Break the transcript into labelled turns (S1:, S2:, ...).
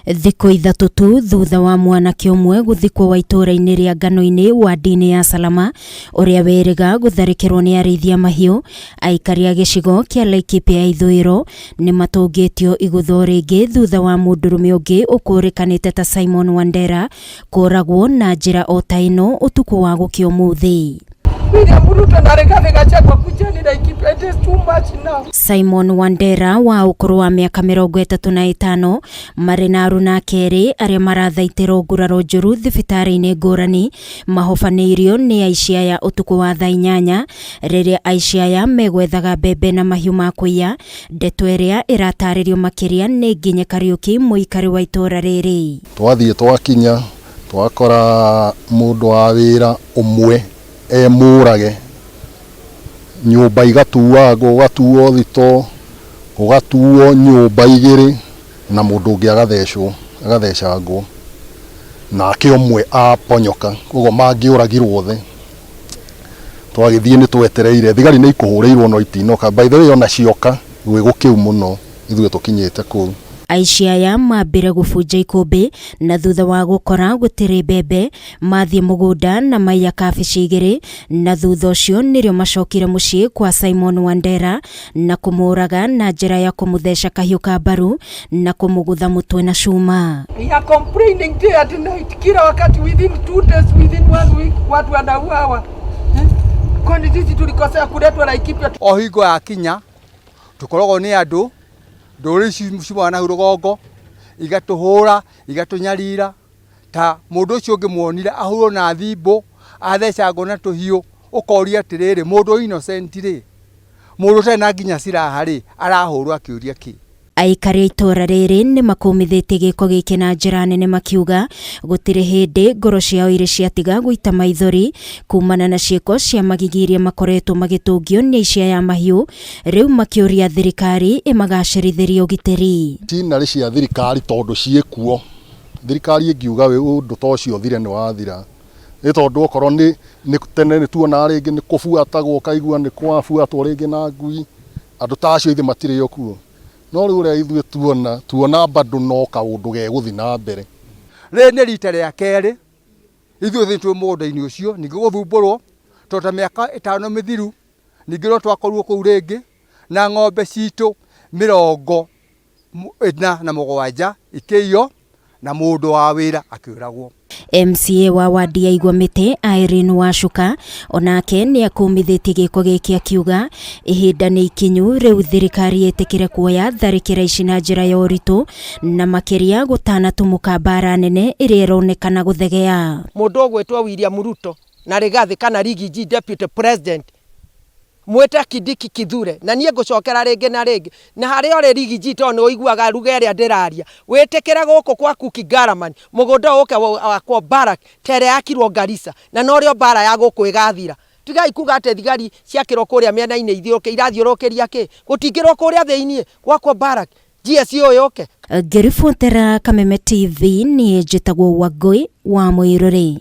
S1: Thikũ ithatũ tu thutha wa mwanake ũmwe gũthikwo wa itũũra-inĩ rĩa Ngano-inĩ wadi-inĩ ya Salama ũrĩa wĩrĩga gũtharĩkĩrwo nĩ arĩithia mahiũ, aikari a gĩcigo kĩa Laikipia ya ithũĩro nĩ matũngĩtio igũtho rĩngĩ thutha wa mũndũrũme ũngĩ ũkũrĩkanĩte ta Simon Wandera kũragwo na njĩra o ta ĩno ũtukũ wa gũkĩa ũmũthĩ. Simon Wandera wa ũkũrũ wa mĩaka 35 marĩ na aruna kerĩ arĩa marathaitĩrwo nguraro njũru thibitarĩ-inĩ ngũrani mahobanĩirio nĩ aici aya ũtukũ wa thaa 8 rĩrĩa aici aya megwethaga mbembe na mahiũ ma kũiya, ndeto ĩrĩa ĩratarĩrio makĩria nĩ Nginya Kariuki, mũikari wa itũũra rĩrĩ.
S2: Twathiĩ twakinya twakora mũndũ wa wĩra ũmwe mũrage, nyũmba igatuagwo, gũgatuo thito, gũgatuo nyũmba igĩrĩ na mũndũ ũngĩ agathecangwo, nake ũmwe aponyoka, koguo mangĩũragirwo othe. Twagĩthiĩ nĩ twetereire, thigari nĩ ikũhũrĩirwo no itinoka, by the way ona cioka gwĩ gũkĩu mũno ithuĩ tũkinyĩte kũu.
S1: Aici aya mambire gũbunja ikũmbĩ na thutha wa gũkora gũtirĩ mbembe mathiĩ mũgũnda na maiya kabici igĩrĩ, na thutha ũcio nĩrĩo macokire mũciĩ kwa Simon Wandera na kũmũraga na njĩra ya kũmũtheca kahiũ ka mbaru na kũmũgũtha mũtwe na cuma.
S3: We are complaining day and night, kila wakati, within 2 days, within 1 week watu wanauawa. Kwani sisi tulikosea kuletwa Laikipia?
S4: O hingo ya kinya tukoragwo nĩ andũ ndũrĩci cimwana rũgongo igatuhũra igatunyarira ta mũndũ ũcio ũngĩmuonire ahũrwo na thimbo athecangwo na tũhiũ, ũkoria atĩrĩrĩ mũndũ innocent rĩ, mũndũ ũtarĩ na nginya ciraha rĩ arahũrwo akĩũria kĩ?
S1: Aikari a itũũra rĩrĩ nĩ makũmithĩtie gĩko gĩkĩ na njĩra nene makiuga gũtirĩ hĩndĩ ngoro ciao irĩ ciatiga gũita maithori kumana na ciĩko cia magigiria makoretwo magĩtũngio nĩ aici aya mahiũ, rĩu makĩũria thirikari ĩmagacĩrithĩrie ũgitĩri.
S2: Tinarĩ cia thirikari tondũ ciĩkuo, thirikari ĩngiuga ũndũ ta ũcio thire nĩ wathira, nĩ tondũ okorwo nĩ tene nĩ tuona rĩngĩ nĩ kũbuatagwo, kaigua nĩ kwabuatwo rĩngĩ na ngui, andũ ta acio ithe matirĩ okuo. No rĩu ũrĩa ithuĩ tuona bado no kaũndũ gegũthi na mbere.
S4: Rĩrĩ nĩ rita rĩa kerĩ ithuĩ thĩtwo mũgũnda-inĩ ũcio, ningĩ gũthumbũrwo tondũ mĩaka 5 mĩthiru, ningĩ no twakorirwo kũu rĩngĩ na ng'ombe citũ 47 ikĩiywo na mũndũ wa wĩra akĩũragwo.
S1: MCA wa wadi ya Igwamĩtĩ Irene Wacuka onake nĩ akũmithĩtie gĩko gĩkĩ akiuga ihinda nĩ ikinyu rĩu thirikari ĩtĩkĩre kuoya tharĩkĩra ici na njĩra ya ũritũ na makĩria gũtanatũmũka mbara nene ĩrĩa ĩronekana gũthegea.
S3: Mũndũ ũgwĩtwo William Ruto na Rigathi kana Rigiji Deputy President mwĩta Kindiki Kithure, na niĩ ngũcokera rĩngĩ na rĩngĩ, na harĩa ũrĩ Rigiji to nĩ ũiguaga ruga ĩrĩa ndĩraria, wĩtĩkĩre gũkũ kwa Kuki Garamani mũgũnda ũke wakwo Barak tere yakirwo Garissa na norĩo mbara ya gũkũ ĩgathira. Tigai kuga atĩ thigari ciakĩrwo kũrĩa mĩena-inĩ irathiũrũkĩria kĩ, gũtingĩrwo kũrĩa thĩinĩ gwakwo Barak GSU yũke.
S1: Ngĩribotera Kameme TV niĩ njĩtagwo Wangũi wa Mũirũrĩ.